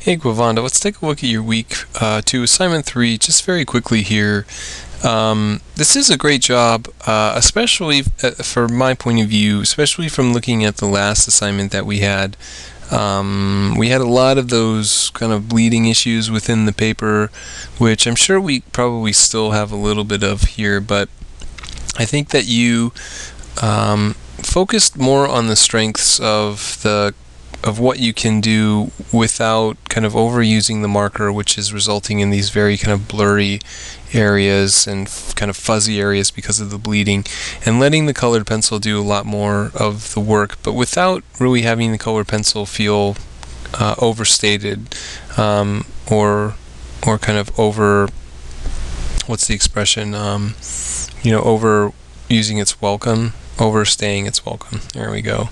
Hey Guavanda, let's take a look at your week 2 assignment 3 just very quickly here. This is a great job, especially for my point of view, especially from looking at the last assignment that we had. We had a lot of those kind of bleeding issues within the paper, which I'm sure we probably still have a little bit of here, but I think that you focused more on the strengths of what you can do without kind of overusing the marker, which is resulting in these very kind of blurry areas and kind of fuzzy areas because of the bleeding, and letting the colored pencil do a lot more of the work, but without really having the colored pencil feel overstated or kind of over, what's the expression, over using its welcome, overstaying its welcome. There we go.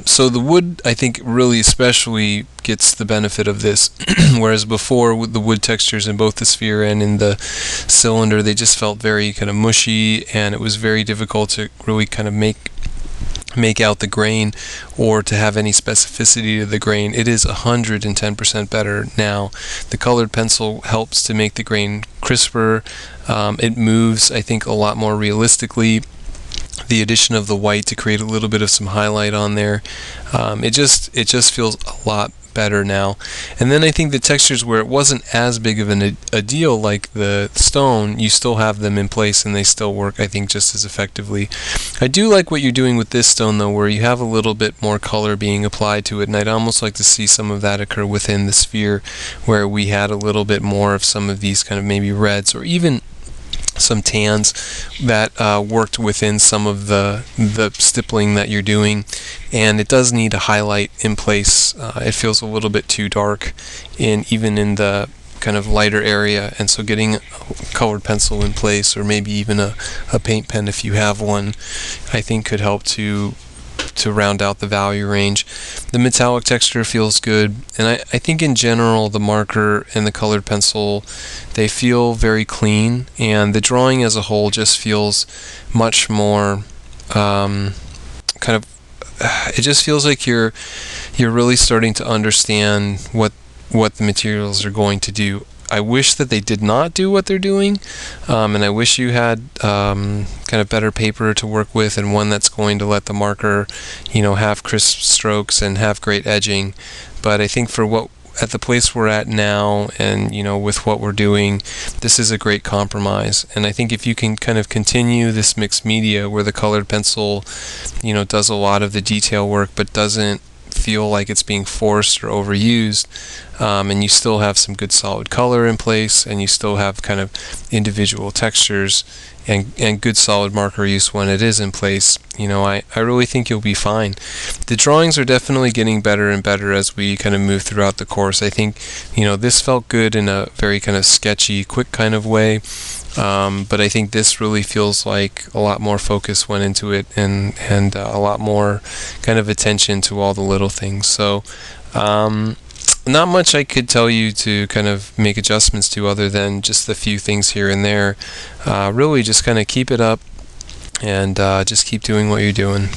So the wood, I think, really especially gets the benefit of this, whereas before with the wood textures in both the sphere and in the cylinder, they just felt very kind of mushy, and it was very difficult to really kind of make out the grain or to have any specificity to the grain. It is 110% better now. The colored pencil helps to make the grain crisper. It moves, I think, a lot more realistically. The addition of the white to create a little bit of some highlight on there, it just feels a lot better now. And then I think the textures where it wasn't as big of a deal, like the stone, you still have them in place and they still work, I think, just as effectively. I do like what you're doing with this stone though, where you have a little bit more color being applied to it, and I'd almost like to see some of that occur within the sphere, where we had a little bit more of some of these kind of maybe reds or even some tans that worked within some of the stippling that you're doing. And it does need a highlight in place. It feels a little bit too dark even in the kind of lighter area, and so getting a colored pencil in place, or maybe even a paint pen if you have one, I think could help to round out the value range. The metallic texture feels good, and I think in general the marker and the colored pencil, they feel very clean, and the drawing as a whole just feels much more it just feels like you're really starting to understand what the materials are going to do. I wish that they did not do what they're doing, and I wish you had kind of better paper to work with, and one that's going to let the marker, have crisp strokes and have great edging. But I think at the place we're at now, and with what we're doing, this is a great compromise. And I think if you can kind of continue this mixed media where the colored pencil, does a lot of the detail work but doesn't feel like it's being forced or overused, and you still have some good solid color in place, and you still have kind of individual textures and good solid marker use when it is in place, I really think you'll be fine. The drawings are definitely getting better and better as we kind of move throughout the course. I think this felt good in a very kind of sketchy, quick kind of way, but I think this really feels like a lot more focus went into it, and a lot more kind of attention to all the little things. So not much I could tell you to kind of make adjustments to, other than just a few things here and there. Really just kind of keep it up, and just keep doing what you're doing.